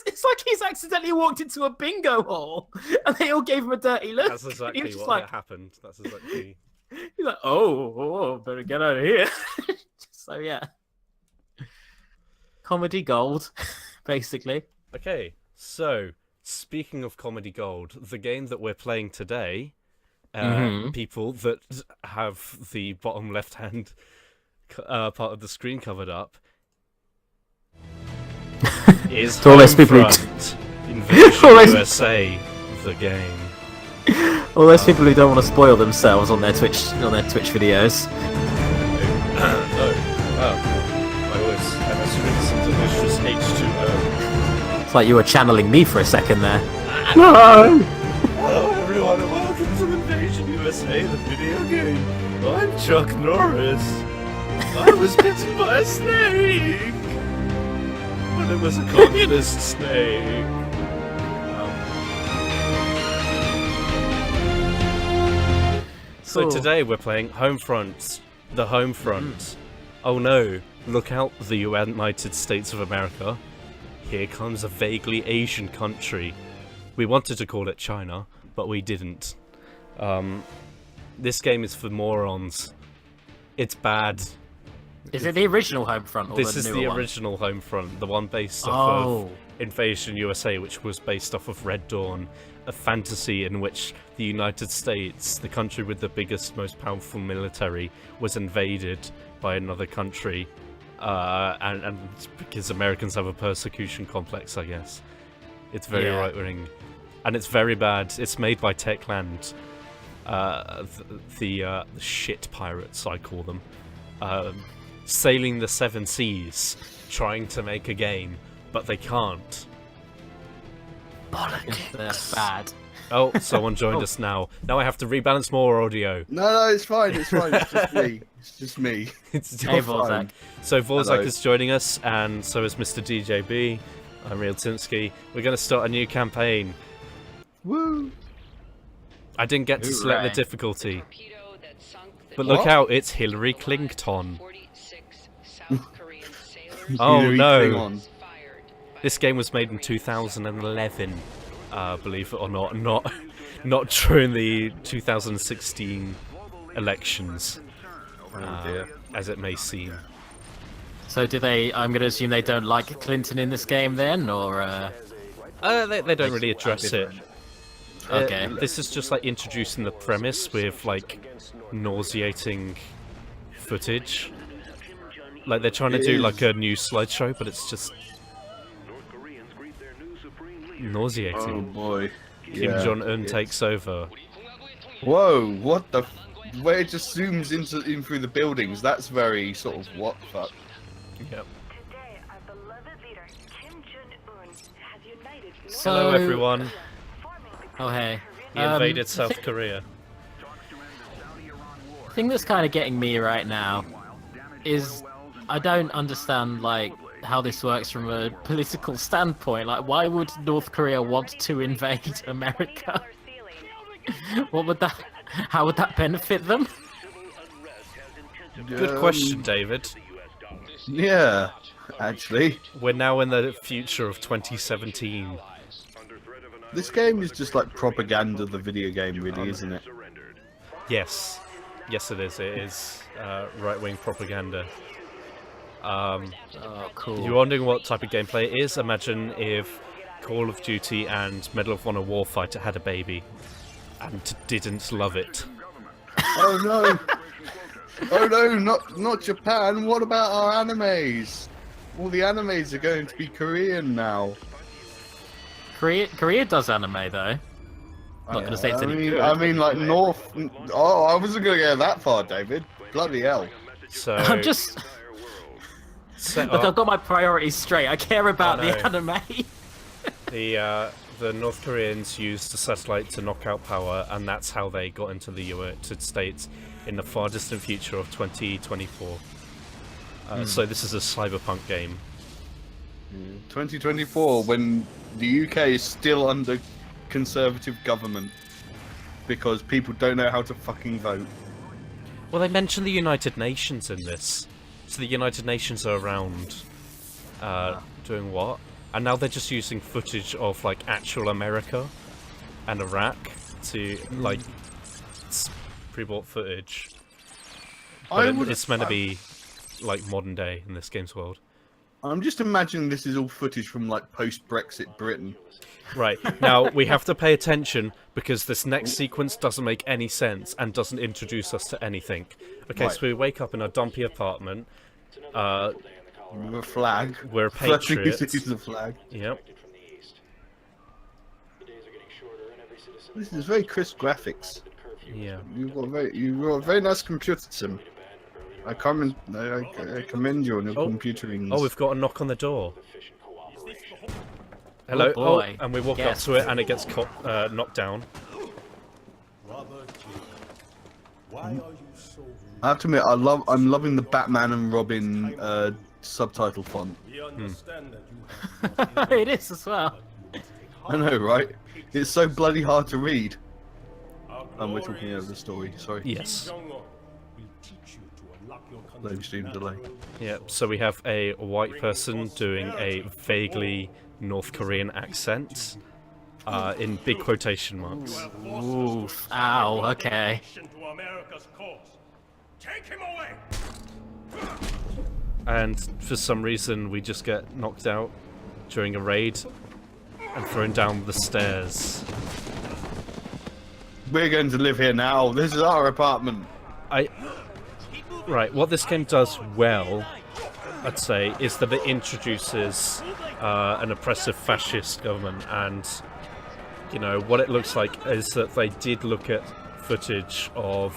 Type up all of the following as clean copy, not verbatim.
it's like he's accidentally walked into a bingo hall, and they all gave him a dirty look. That's exactly what happened. That's exactly. He's like, oh, better get out of here. So yeah, comedy gold, basically. Okay, so speaking of comedy gold, the game that we're playing today, people that have the bottom left-hand part of the screen covered up, is Homefront Invasion USA, the game. All those people who don't want to spoil themselves on their Twitch videos. My voice has some delicious H2O. It's like you were channeling me for a second there. No! Hello everyone and welcome to Invasion USA, the video game. I'm Chuck Norris. I was bitten by a snake! But it was a communist snake. So today we're playing Homefront, the Homefront. Oh no, look out, the United States of America. Here comes a vaguely Asian country. We wanted to call it China, but we didn't. This game is for morons. It's bad. Is it the original Homefront or this the is newer the one? original Homefront, the one based off of Invasion USA, which was based off of Red Dawn, a fantasy in which the United States, the country with the biggest, most powerful military, was invaded by another country, and because Americans have a persecution complex, I guess. It's very right-wing, and it's very bad. It's made by Techland, the shit pirates, I call them, sailing the seven seas, trying to make a game, but they can't. They're bad. Oh, someone joined us now. Now I have to rebalance more audio. No, it's fine. It's fine. It's just me. It's just me. It's Hey, Vorzac. So Vorzac Hello. is joining us, and so is Mr.DJB. I'm Real Timsky. We're going to start a new campaign. Woo! I didn't get to select the Hooray. difficulty. But look What? out, it's Hillary Clinton. Oh Hillary no! Clinton. This game was made in 2011, believe it or not. Not during the 2016 elections, as it may seem. So do they? I'm going to assume they don't like Clinton in this game then, or? They don't really address it. Okay. This is just like introducing the premise with like nauseating footage. Like they're trying to do like a new slideshow, but it's just nauseating. Oh boy. Kim Yeah, Jong-un it's- takes over. Whoa! What the? Where it just zooms in through the buildings. That's very sort of what the fuck. Yep. Today, our beloved leader, Kim Jong-un, has united So- Hello everyone. Oh hey. He invaded the South Korea. thing that's kind of getting me right now is I don't understand like how this works from a political standpoint. Like, why would North Korea want to invade America? What would that? How would that benefit them? Good question, David. Yeah, actually, We're now in the future of 2017. this game is just like propaganda. The video game, really, isn't it? Yes. Yes, it is. It is right-wing propaganda. Oh, cool. You're wondering what type of gameplay it is? Imagine if Call of Duty and Medal of Honor Warfighter had a baby and didn't love it. Oh no! Oh no! Not Japan. What about our animes? All the animes are going to be Korean now. Korea does anime though. Not gonna say it's any good. I mean, like North. Oh, I wasn't gonna go that far, David. Bloody hell! So I'm just set look. I've up got my priorities straight. I care about Oh, no. the anime. the North Koreans used a satellite to knock out power, and that's how they got into the United States in the far distant future of 2024. So this is a cyberpunk game. 2024, when the UK is still under conservative government because people don't know how to fucking vote. Well, they mention the United Nations in this. So the United Nations are around doing what? and now they're just using footage of like actual America and Iraq to like pre-bought footage. But it's meant to be like modern day in this game's world. I'm just imagining this is all footage from like post-Brexit Britain. Right, now we have to pay attention because this next sequence doesn't make any sense and doesn't introduce us to anything. Okay, Right. so we wake up in a dumpy apartment. With a flag. We're a First thing you see patriots. is the flag. Yep. This is very crisp graphics. Yeah. You've got a very nice computer sim. I commend you on your computering. Oh, we've got a knock on the door. Hello. Oh, boy. And we walk up Yes. to it, and it gets knocked down. I have to admit, I'm loving the Batman and Robin subtitle font. It is as well. I know, right? It's so bloody hard to read. We're talking over the story. Sorry. Yes. Live stream delay. Yeah. So we have a white person doing a vaguely North Korean accent, in big quotation marks. Oof. Ow. Okay. And for some reason, we just get knocked out during a raid and thrown down the stairs. We're going to live here now. This is our apartment. Right, what this game does well, I'd say, is that it introduces an oppressive fascist government, and you know what it looks like is that they did look at footage of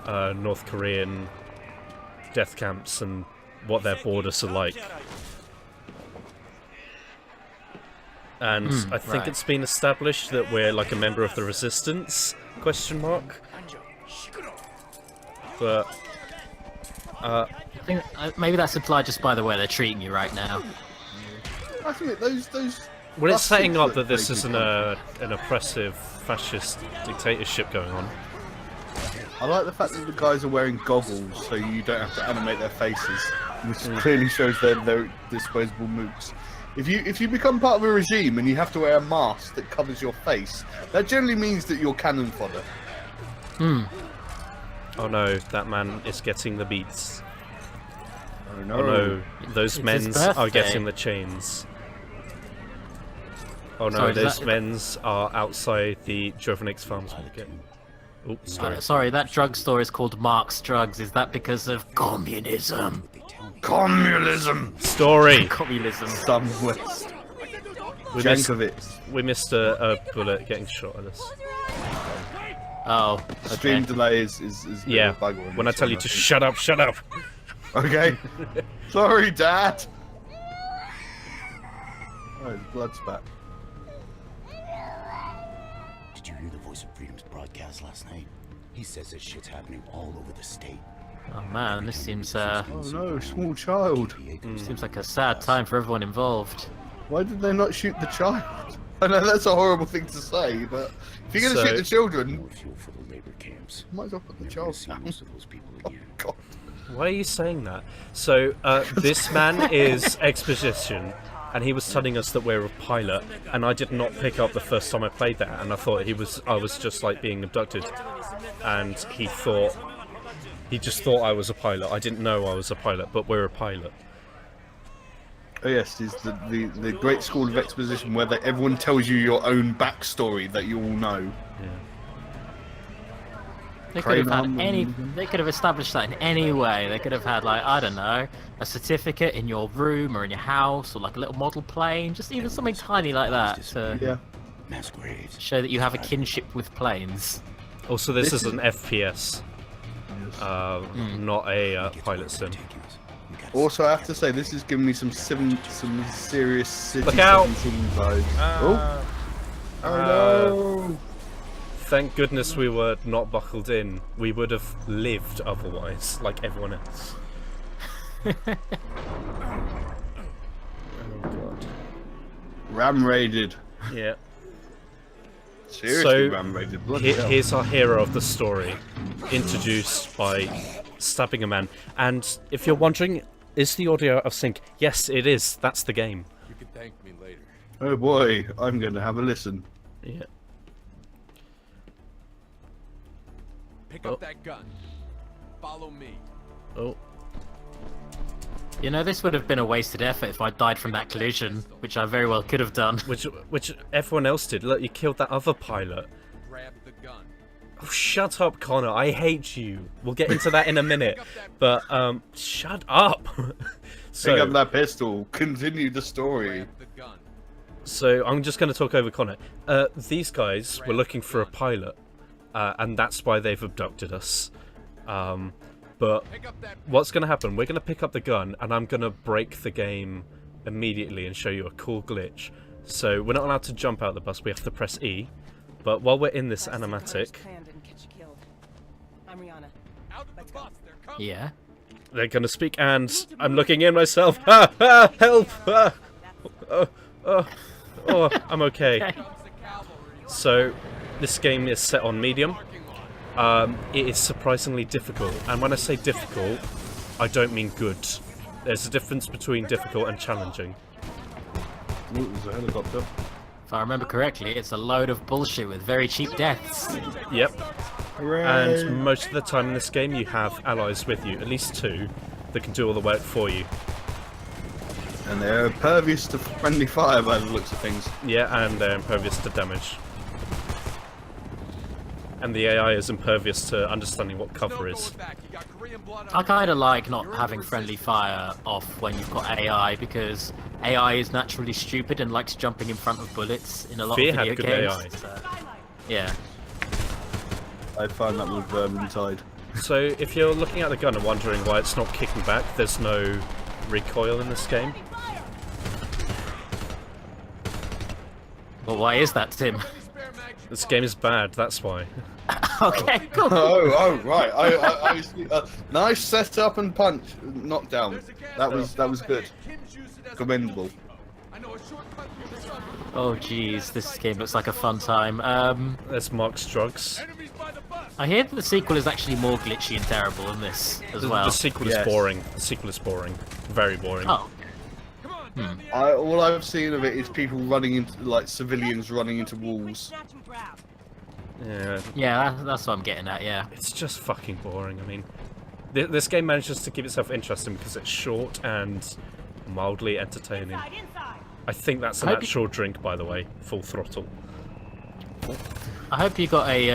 North Korean death camps and what their borders are like. And I think right. it's been established that we're like a member of the resistance, question mark. But I think maybe that's implied just by the way they're treating you right now. I think those. well, it's setting buses up that this they isn't an oppressive fascist dictatorship going on. I like the fact that the guys are wearing goggles, so you don't have to animate their faces, which clearly shows they're disposable mooks. If you become part of a regime and you have to wear a mask that covers your face, that generally means that you're cannon fodder. Oh no, that man is getting the beats. Oh no. Oh no, those It's his men's are birthday. getting the chains. Oh no, Sorry, those men's are outside the Jovenix Farms Market. Oops, sorry. Sorry, that drugstore is called Mark's Drugs. Is that because of communism? Communism! Story! Communism. Some West. We missed, Jankovic. we missed a bullet getting shot at us. Oh, Stream okay. delay is a bit Yeah, of a bugger on when I this tell one, you to think. shut up, shut up! Okay. Sorry, Dad. Oh, his blood's back. Did you hear the Voice of Freedom's broadcast last night? He says this shit's happening all over the state. Oh man, this seems Oh no, small child. seems like a sad time for everyone involved. Why did they not shoot the child? I know that's a horrible thing to say, but if you're going to So- shoot the children, More fuel for the labor camps. might as well put the Never child see down. most of those people Oh again. God. Why are you saying that? So, this man is exposition, and he was telling us that we're a pilot, and I did not pick up the first time I played that, and I thought I was just like being abducted, and he just thought I was a pilot. I didn't know I was a pilot, but we're a pilot. Oh yes, it's the great school of exposition where everyone tells you your own backstory that you all know. They could have had Crane any. arm. They could have established that in any way. They could have had, like, I don't know, a certificate in your room or in your house, or like a little model plane, just even something tiny like that to Yeah. Mass graves. show that you have a kinship with planes. Also, this This is an FPS, not a pilot sim. Ridiculous. We gotta Also, I have to say, this is giving me some serious City Look out! 17 vibes. Oh no! Thank goodness we were not buckled in. We would have lived otherwise, like everyone else. Oh god. Ram raided. Yeah. Seriously, So, ram raided. Bloody hell. Here's our hero of the story, introduced by stabbing a man. And if you're wondering, is the audio out of sync? Yes, it is. That's the game. Thank me later. Oh boy, I'm going to have a listen. Yeah. Pick up that gun. Follow me. Oh. You know, this would have been a wasted effort if I died from that collision, which I very well could have done. Which everyone else did. Look, you killed that other pilot. Grab the gun. Oh, shut up, Connor. I hate you. We'll get into that in a minute. But, shut up. Pick up that pistol. Continue the story. Grab the gun. So, I'm just going to talk over Connor. These guys were looking for a pilot. And that's why they've abducted us. But what's going to happen? We're going to pick up the gun, and I'm going to break the game immediately and show you a cool glitch. So we're not allowed to jump out the bus, we have to press E. But while we're in this animatic... Yeah. They're going to speak, and I'm looking in myself. Ah, ah, help! Ah, oh, I'm okay. So, this game is set on medium. It is surprisingly difficult, and when I say difficult, I don't mean good. There's a difference between difficult and challenging. Ooh, there's a helicopter. If I remember correctly, it's a load of bullshit with very cheap deaths. Yep. Hooray. And most of the time in this game you have allies with you, at least 2, that can do all the work for you. And they're impervious to friendly fire by the looks of things. Yeah, and they're impervious to damage. And the AI is impervious to understanding what cover is. I kind of like not having friendly fire off when you've got AI, because AI is naturally stupid and likes jumping in front of bullets in a lot Fear of video had good games. AI. So, yeah. I find that with Vermintide. So if you're looking at the gun and wondering why it's not kicking back, there's no recoil in this game. Well, why is that, Tim? This game is bad, that's why. Okay, cool. Oh, right. I see. Nice setup and punch. Knockdown. That was good. Commendable. Oh, jeez, this game looks like a fun time. There's Mark's drugs. I hear that the sequel is actually more glitchy and terrible than this as well. The sequel is boring. The sequel is boring. Very boring. Oh. All I've seen of it is people running into, like, civilians running into walls. Yeah. Yeah, that's what I'm getting at, yeah. It's just fucking boring. I mean, this game manages to keep itself interesting because it's short and mildly entertaining. I think that's an actual drink, by the way. Full throttle. I hope you got a,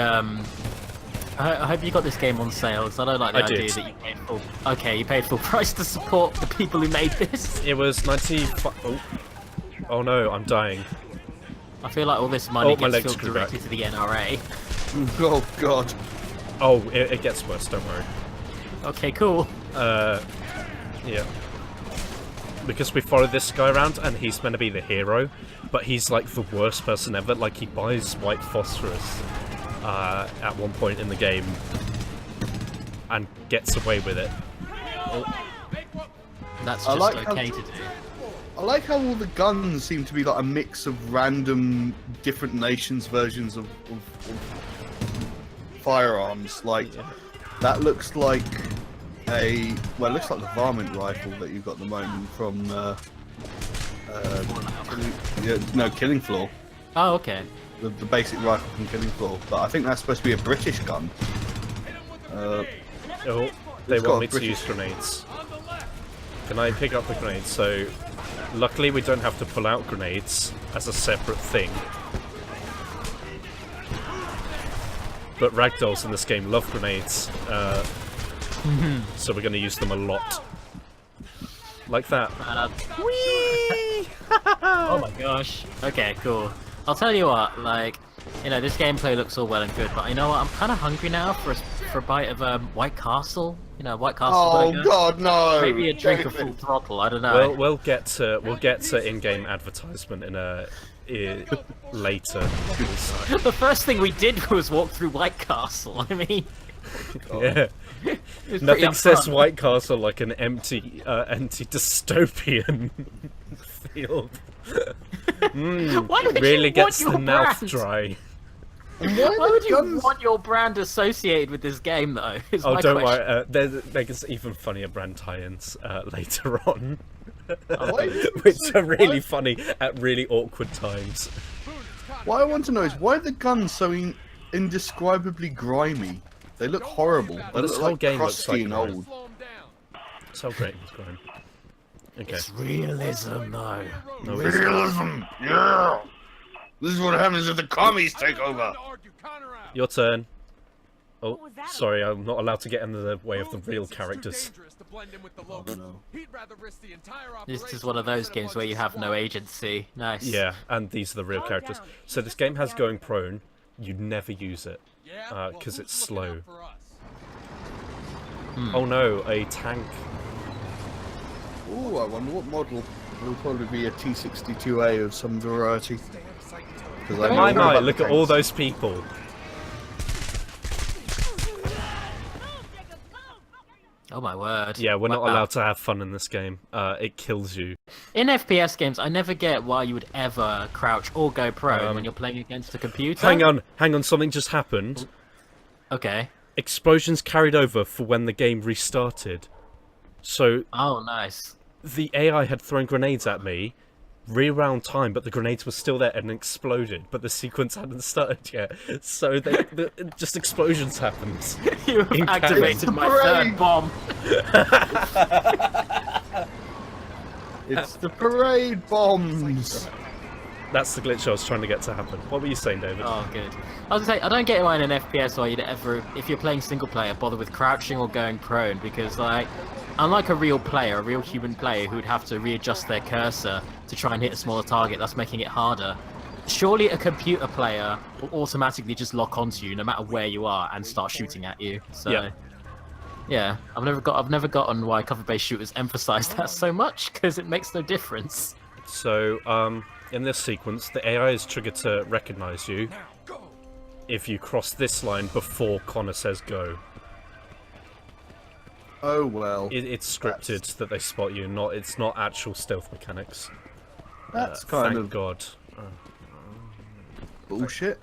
I hope you got this game on sale, because I don't like the idea that you paid full... Okay, you paid full price to support the people who made this. It was 95... Oh no, I'm dying. I feel like all this money my gets legs filled grew directly back. to the NRA. Oh, God. Oh, it gets worse, don't worry. Okay, cool. Yeah. Because we follow this guy around, and he's meant to be the hero, but he's like the worst person ever. Like, he buys white phosphorus at one point in the game and gets away with it. That's just like okay to do. I like how all the guns seem to be like a mix of random different nations' versions of firearms. Like, that looks like it looks like the varmint rifle that you've got at the moment from Killing Floor. Oh, okay. The basic rifle from Killing Floor, but I think that's supposed to be a British gun. They want me to use grenades. Can I pick up the grenades? So, luckily we don't have to pull out grenades as a separate thing. But ragdolls in this game love grenades, so we're going to use them a lot. Like that. Whee! Oh my gosh. Okay, cool. I'll tell you what, like, you know, this gameplay looks all well and good, but you know what? I'm kind of hungry now for a bite of White Castle. You know, White Castle burger. Oh God, no! Maybe a drink of Full Throttle. I don't know. We'll get to in-game advertisement in a later. The first thing we did was walk through White Castle. I mean, yeah. Nothing says White Castle like an empty dystopian field. Really gets the mouth dry. Why would you want your brand associated with this game, though? Oh, don't worry. There's even funnier brand tie-ins later on. which are really funny at really awkward times. What I want to know is why are the guns so indescribably grimy? They look horrible. They This look whole like game looks crusty like and grime. old. It's so great, it's grime. Okay. It's realism, though. No, it's Realism, yeah. This is what happens if the commies take over. your turn. Oh, sorry, I'm not allowed to get in the way of the real characters. Oh, no. This is one of those games where you have no agency. Nice. Yeah, and these are the real characters. So this game has going prone. You never use it because it's slow. Oh no, a tank. Ooh, I wonder what model. It'll probably be a T62A of some variety. My, look at all those people. Oh my word. Yeah, we're not Wow. allowed to have fun in this game. It kills you. In FPS games, I never get why you would ever crouch or go prone when you're playing against a computer. Hang on, something just happened. Okay. Explosions carried over for when the game restarted. So Oh, nice. the AI had thrown grenades at me, rewound time, but the grenades were still there and exploded, but the sequence hadn't started yet. So just explosions happened. You have activated my third bomb. It's the parade bombs. That's the glitch I was trying to get to happen. What were you saying, David? Oh, good. I was gonna say, I don't get why in an FPS why you'd ever, if you're playing single player, bother with crouching or going prone, because like, unlike a real player, a real human player who'd have to readjust their cursor to try and hit a smaller target, that's making it harder. Surely a computer player will automatically just lock onto you no matter where you are and start shooting at you. So, yeah, I've never gotten why cover-based shooters emphasize that so much, because it makes no difference. So, in this sequence, the AI is triggered to recognize you if you cross this line before Connor says go. Oh well. It's scripted that they spot you, it's not actual stealth mechanics. That's kind Thank of God. bullshit.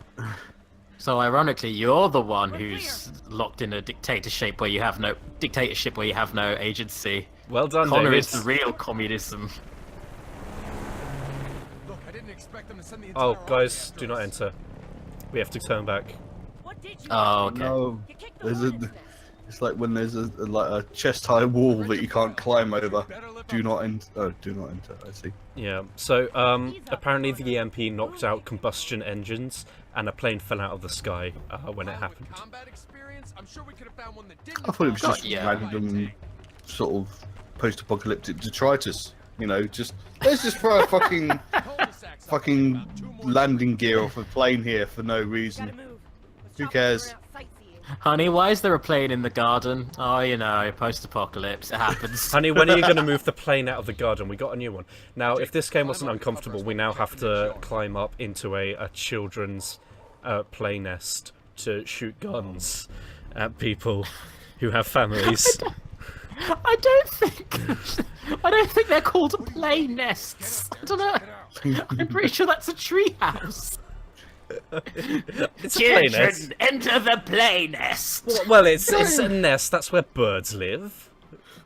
So ironically, you're the one who's locked in a dictatorship where you have no agency. Well done, Connor David. is the real communism. Look, I didn't expect them to send the Oh, entire guys, army do not enter. We have to turn back. Oh, okay. No, it's like when there's a chest-high wall that you can't climb over. Do not enter. Oh, do not enter. I see. Yeah. So, apparently the EMP knocked out combustion engines, and a plane fell out of the sky when it happened. combat experience. I'm sure we could have found one that didn't. I thought it was just yeah. random, sort of post-apocalyptic detritus. You know, let's just throw a fucking landing gear off a plane here for no reason. Who cares? Honey, why is there a plane in the garden? Oh, you know, post-apocalypse. It happens. Honey, when are you going to move the plane out of the garden? We got a new one. Now, if this game wasn't uncomfortable, we now have to climb up into a children's play nest to shoot guns at people who have families. I don't think they're called play nests. I don't know. I'm pretty sure that's a treehouse. It's a play nest. Children, enter the play nest. Well, it's a nest. That's where birds live.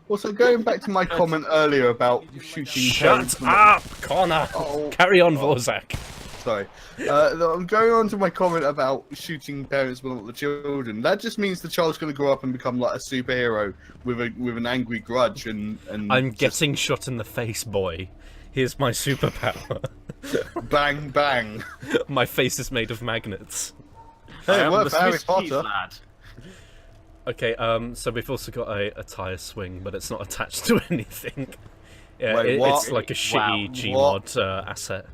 Also, going back to my comment earlier about shooting. Shut up, Connor. Oh. Carry on, Vorzac. Sorry. I'm going on to my comment about shooting parents but not the children. That just means the child's going to grow up and become like a superhero with an angry grudge and I'm getting shot in the face, boy. Here's my superpower. bang bang. My face is made of magnets. Hey, I'm work the for Harry Swiss cheese Potter. lad. Okay, so we've also got a tire swing, but it's not attached to anything. Yeah, Wait, what? it's like a shitty Wow, Gmod asset.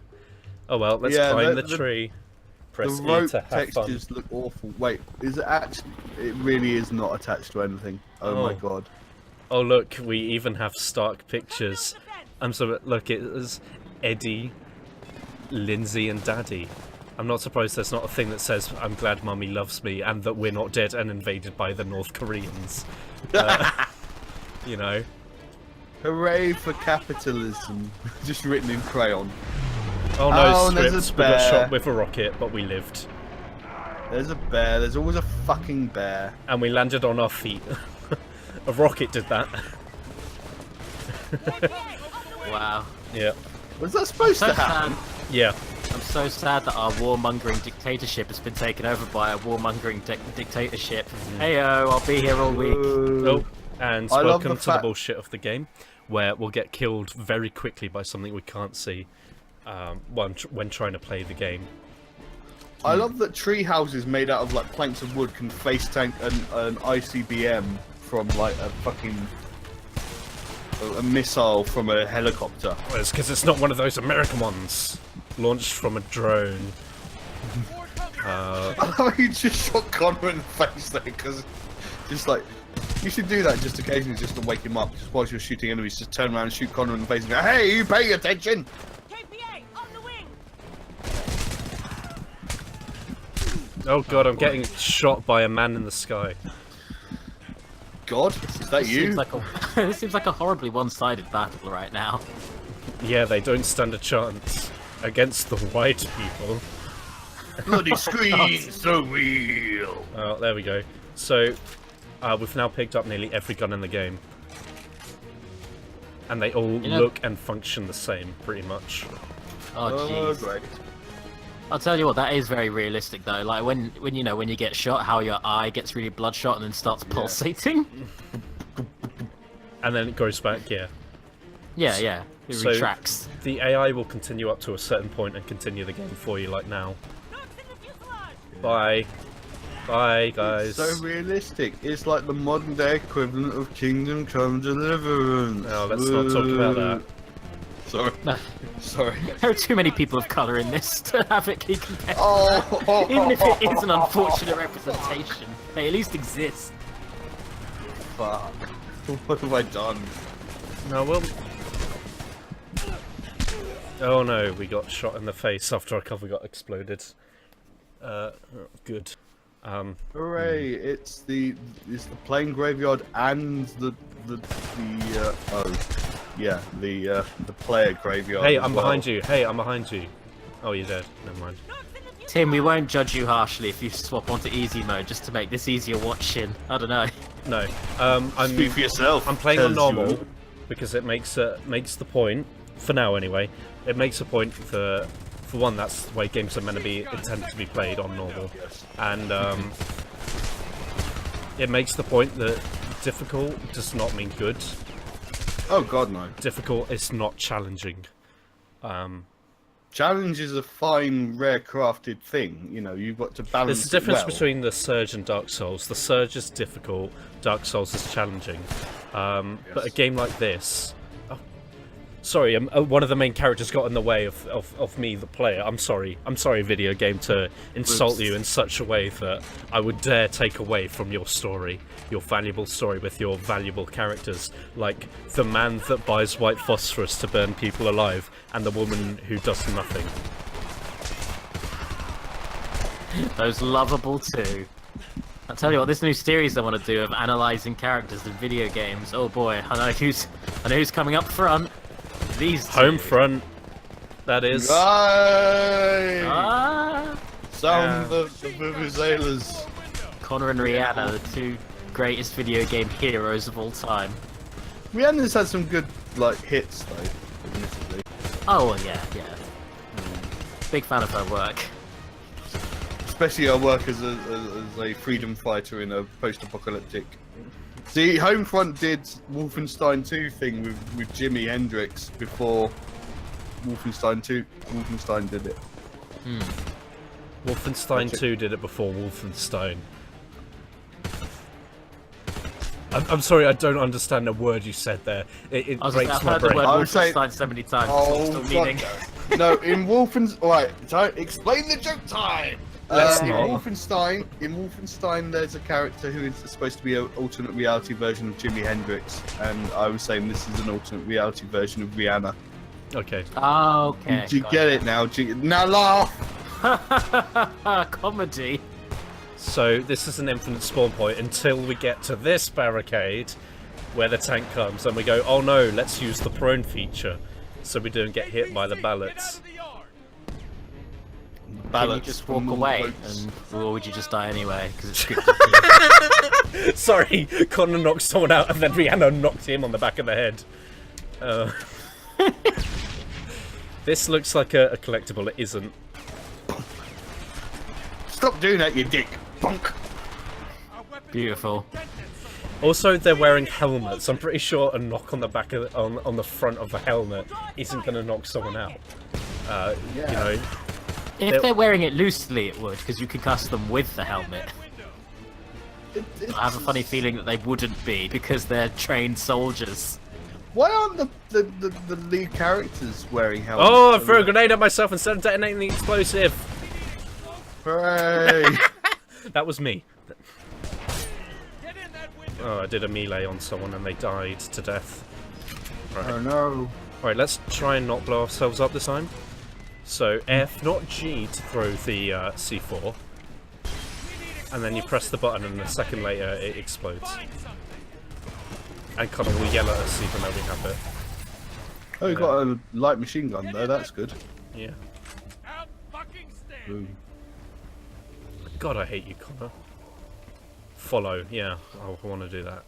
Oh well, let's Yeah, climb the- the tree. The Press E rope to have fun. textures look awful. Wait, is it actually? It really is not attached to anything. Oh my Oh. god. Oh look, we even have Stark pictures. I'm sorry, look, it is Eddie, Lindsay and Daddy. I'm not surprised there's not a thing that says, I'm glad Mummy loves me, and that we're not dead and invaded by the North Koreans. You know? Hooray for capitalism. Just written in crayon. Oh no, Oh, and there's a scripts, we got bear. shot with a rocket, but we lived. There's a bear. There's always a fucking bear. And we landed on our feet. A rocket did that. Wow. Yeah. Was that supposed So to happen? sad. Yeah. I'm so sad that our warmongering dictatorship has been taken over by a warmongering dictatorship. Heyo, I'll be here all week. Oh, and I love welcome the to the fact- bullshit of the game, where we'll get killed very quickly by something we can't see when trying to play the game. I love that tree houses made out of like planks of wood can face tank an ICBM from like a fucking a missile from a helicopter. Well, it's because it's not one of those American ones launched from a drone. You just shot Connor in the face there, because just like you should do that just occasionally, just to wake him up. Just whilst you're shooting enemies, just turn around and shoot Connor in the face and go, "Hey, you paying attention?" KPA on the wing. Oh god, I'm getting shot by a man in the sky. God, is that you? Seems like a, this seems like a horribly one-sided battle right now. Yeah, they don't stand a chance against the white people. Bloody screen, so real. Oh, there we go. So, we've now picked up nearly every gun in the game. And they all look and function the same, pretty much. Oh Oh, jeez. great. I'll tell you what, that is very realistic though. Like when you get shot, how your eye gets really bloodshot and then starts pulsating. And then it goes back, yeah. Yeah. It So- retracts. The AI will continue up to a certain point and continue the game for you, like now. Bye. Bye, guys. So realistic. It's like the modern day equivalent of Kingdom Come Deliverance. Oh, let's not talk about that. Sorry. Sorry. There are too many people of colour in this to have it be compared. Oh, Even if it is an unfortunate representation, they at least exist. fuck. What have I done? No, well... Oh no, we got shot in the face after our cover got exploded. Good. Hooray! It's the plane graveyard and the player graveyard. Hey, as I'm well. behind you. Hey, I'm behind you. Oh, you're dead. Never mind. Tim, we won't judge you harshly if you swap onto easy mode just to make this easier watching. I don't know. No. Speak for yourself. I'm playing on tells normal you. because it makes the point, for now anyway, it makes a point for one, that's the way games are meant to be intended to be played on normal. And it makes the point that difficult does not mean good. Oh god, no. Difficult is not challenging. Challenge is a fine, rare crafted thing. You know, you've got to balance. There's a difference it well. between the Surge and Dark Souls. The Surge is difficult, Dark Souls is challenging. But a game like this... Oh, sorry, one of the main characters got in the way of me, the player. I'm sorry, video game, to insult you in such a way that I would dare take away from your story, your valuable story with your valuable characters, like the man that buys white phosphorus to burn people alive, and the woman who does nothing. Those lovable too. I'll tell you what, this new series I want to do of analysing characters in video games. Oh boy, I know who's coming up front. These two. Homefront, that is. Right. Ah, Sound the vuvuzelas. Connor and Rihanna, the two greatest video game heroes of all time. Rihanna's had some good hits though, admittedly. Oh well, yeah. Big fan of her work. Especially her work as a freedom fighter in a post-apocalyptic. See, Homefront did Wolfenstein 2 thing with Jimi Hendrix before Wolfenstein did it. Wolfenstein 2 did it before Wolfenstein. I'm sorry, I don't understand a word you said there. It I was breaks I've my heard the brain. word I would say- Wolfenstein so many times. Oh, it's still meaning. fuck no. No, in Wolfenstein... Right, so explain the joke time! Let's in not. Wolfenstein, there's a character who is supposed to be an alternate reality version of Jimi Hendrix, and I was saying this is an alternate reality version of Rihanna. Okay. Oh, okay. Do you get it now? Now laugh! Comedy. So this is an infinite spawn point until we get to this barricade where the tank comes and we go, oh no, let's use the prone feature so we don't get hit by the ballots. Can you just walk away, or would you just die anyway? Because it's scripted. Sorry, Connor knocked someone out and then Rihanna knocked him on the back of the head. This looks like a collectible. It isn't. Stop doing that, you dick. Bonk. Beautiful. Also, they're wearing helmets. I'm pretty sure a knock on the back of on the front of a helmet isn't going to knock someone out. You know. If they're wearing it loosely, it would, because you can custom with the helmet. I have a funny feeling that they wouldn't be, because they're trained soldiers. Why aren't the lead characters wearing helmets? Oh, I threw a grenade at myself instead of detonating the explosive. Hooray! That was me. Oh, I did a melee on someone and they died to death. Right. Oh no. Alright, let's try and not blow ourselves up this time. So, F, not G, to throw the C4. And then you press the button and a second later it explodes. And kind of will yell at us even though we have it. Oh, you got a light machine gun though, that's good. Yeah. Ooh. God, I hate you, Connor. Follow, yeah, I want to do that.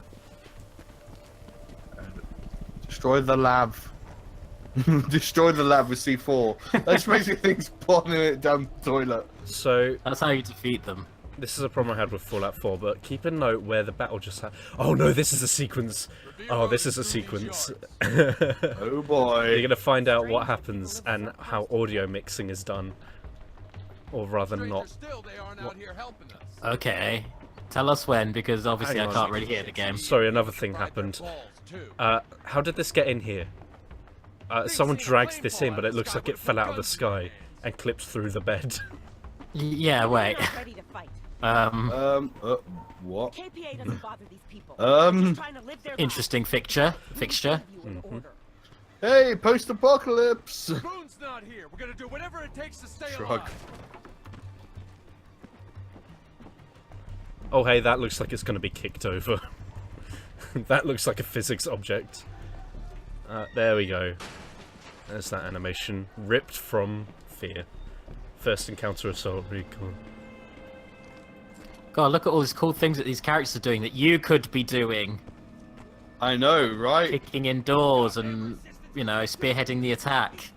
Destroy the lab. Destroy the lab with C4. That just makes me think spawning it down the toilet. So, That's how you defeat them. this is a problem I had with Fallout 4, but keep a note where the battle just happened. Oh no, this is a sequence. Oh, this is a sequence. Oh boy. You're gonna find out what happens and how audio mixing is done. Or rather not. Still, they aren't out here helping us. Okay. Tell us when, because obviously Hang I on. can't really hear the game. Sorry, another thing happened. How did this get in here? Someone dragged this in, but it looks like it fell out of the sky and clipped through the bed. Yeah, wait. Ready to fight. What? KPA doesn't bother these people. Um, Just trying to live their Interesting fixture. Fixture. Hey, post-apocalypse! Boone's not here. We're gonna do whatever it takes to stay Shrug. alive. Oh hey, that looks like it's going to be kicked over. That looks like a physics object. There we go. There's that animation. Ripped from Fear. First encounter assault recon. God, look at all these cool things that these characters are doing that you could be doing. I know, right? Kicking indoors and, you know, spearheading the attack.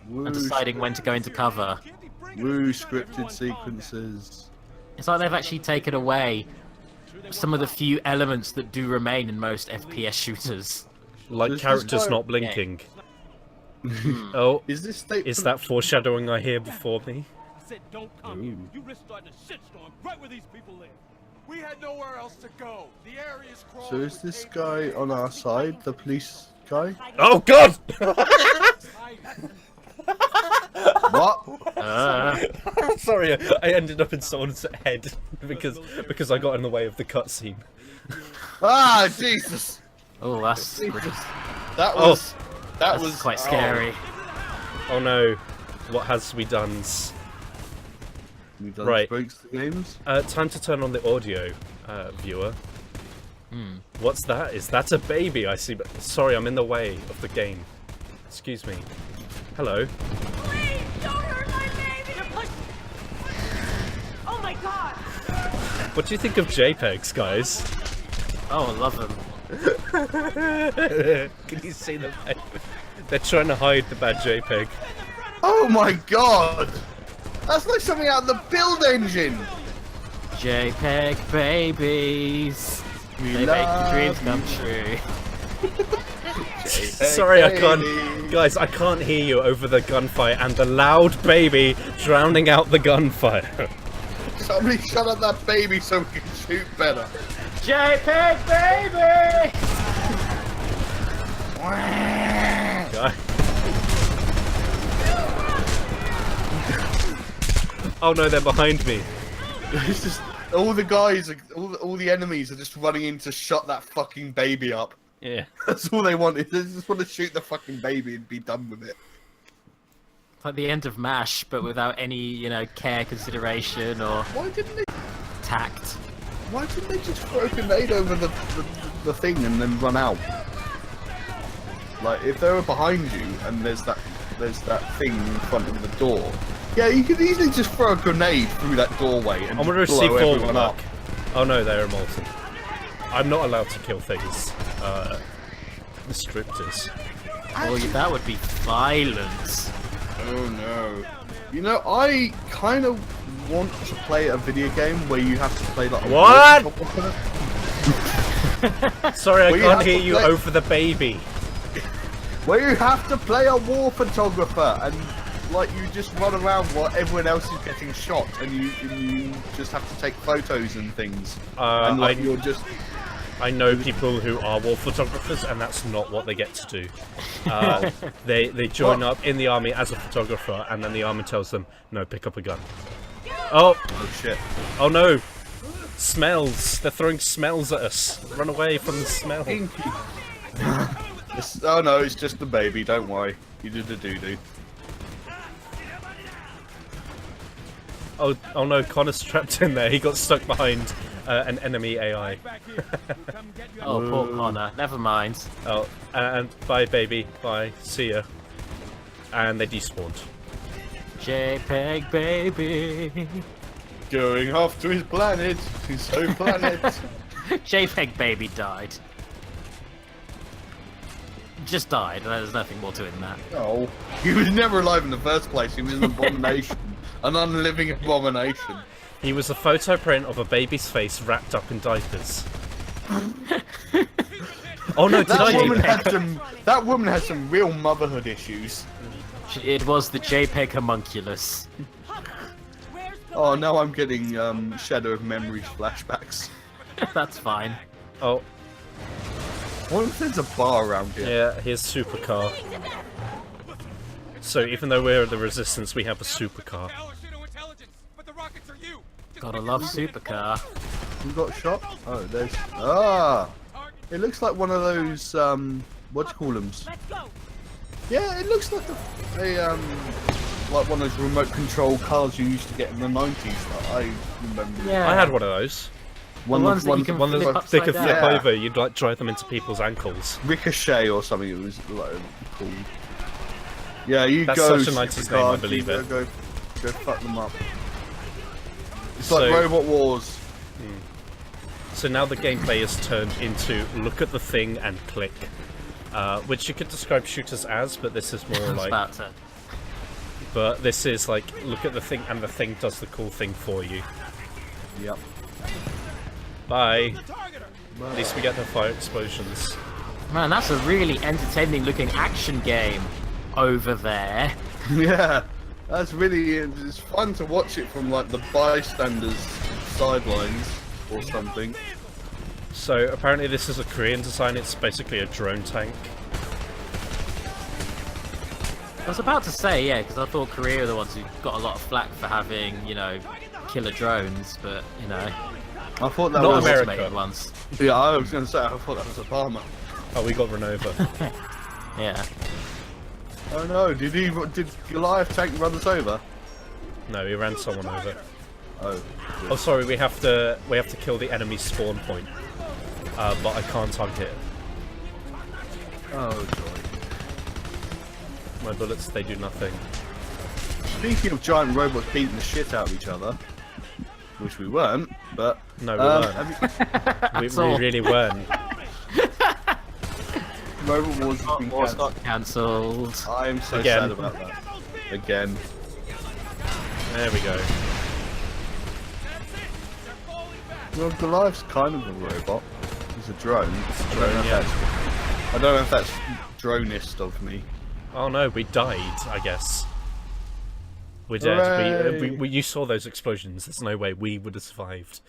Woo, And deciding when to go into cover. woo scripted sequences. It's like they've actually taken away some of the few elements that do remain in most FPS shooters. Like Does this characters guy- not blinking. Oh, Is this state? is that foreshadowing I hear before me? I said don't come here. You risk starting a shitstorm right where these people live. We had nowhere else to go. The area's crawling. So is this guy on our side, the police guy? Oh god! What? Sorry, I ended up in someone's head because I got in the way of the cutscene. Ah, Jesus! Oh, that's That was. That was quite scary. Oh no, what has we done? We done Right. spokes to games. Time to turn on the audio, viewer. What's that? Is that a baby? I see. But sorry, I'm in the way of the game. Excuse me. Hello. Please, don't hurt my baby! You're pushing. Oh my god! What do you think of JPEGs, guys? Oh, I love them. Can you see them? They're trying to hide the bad JPEG. Oh my God! That's like something out of the build engine. JPEG babies. They make the dreams come true. Sorry, I can't. Guys, I can't hear you over the gunfire and the loud baby drowning out the gunfire. Somebody shut up that baby so we can shoot better. JPEG baby! Guy. Oh no, they're behind me. It's just all the guys, all the enemies are just running in to shut that fucking baby up. Yeah. That's all they want. They just want to shoot the fucking baby and be done with it. It's like the end of MASH, but without any, you know, care, consideration, or Why didn't they? tact. Why didn't they just throw a grenade over the thing and then run out? Like if they were behind you and there's that thing in front of the door. Yeah, you could easily just throw a grenade through that doorway and I wonder if just blow C4 everyone will up. work. Oh no, they're molten. I'm not allowed to kill things. The script is. Oh, that would be violence. Oh no. You know, I kind of want to play a video game where you have to play like a What? war Sorry, I Well, you can't have hear to you play- over the baby. where you have to play a war photographer and like you just run around while everyone else is getting shot and you just have to take photos and things. And like you're just I know people who are war photographers, and that's not what they get to do. They join up in the army as a photographer, and then the army tells them, "No, pick up a gun." Oh shit. Oh no! Smells! They're throwing smells at us. Run away from the smell. Oh no, it's just the baby. Don't worry. You did the doo-doo. Oh no! Connor's trapped in there. He got stuck behind an enemy AI. Oh, poor Connor. Never mind. Oh, and bye, baby. Bye. See ya. And they despawned. JPEG baby. Going off to his planet. His home planet. JPEG baby died. Just died. There's nothing more to it than that. Oh, he was never alive in the first place. He was an abomination. An unliving abomination. He was a photo print of a baby's face wrapped up in diapers. Oh no, did I do That woman had some real motherhood issues. It was the JPEG homunculus. Oh, now I'm getting Shadow of Memories flashbacks. That's fine. Oh. What if there's a bar around here? Yeah, here's supercar. So even though we're the resistance, we have a supercar. Gotta love supercar. We got shot? Oh, there's... Ah! It looks like one of those, what do you call them? Yeah, it looks like like one of those remote control cars you used to get in the 90s that I remember. Yeah. I had one of those. One that you can One flip that they could upside flip down. over, you'd like drive them into people's ankles. Ricochet or something it was like called. Yeah, you That's go. such a 90s name, I believe it. Go fuck them up. It's So- like Robot Wars. So now the gameplay is turned into look at the thing and click. Which you could describe shooters as, but this is more I was like... about to. But this is like, look at the thing and the thing does the cool thing for you. Yep. Bye. At least we get the fire explosions. Man, that's a really entertaining looking action game over there. Yeah, that's really. It's fun to watch it from like the bystanders' sidelines or something. So apparently this is a Korean design, it's basically a drone tank. I was about to say, yeah, because I thought Korea are the ones who got a lot of flack for having, you know, killer drones, but, you know, I thought that Not was America. automated ones. Yeah, I was going to say I thought that was Obama. Oh, we got run over. Yeah. Oh no, did Goliath tank run us over? No, he ran someone over. Oh. Oh, sorry, we have to kill the enemy spawn point. But I can't target it. Oh joy. My bullets, they do nothing. Speaking of giant robots beating the shit out of each other, which we weren't, but No, we weren't. have We all. really weren't. Robot Wars has been War's cancelled. got cancelled. I am so Again. sad about that. Again. There we go. Well, Goliath's kind of a robot. He's a drone. yeah. I don't know if that's dronist of me. Oh no, we died, I guess. We're Hooray! dead. You saw those explosions. There's no way we would have survived.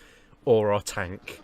Or our tank.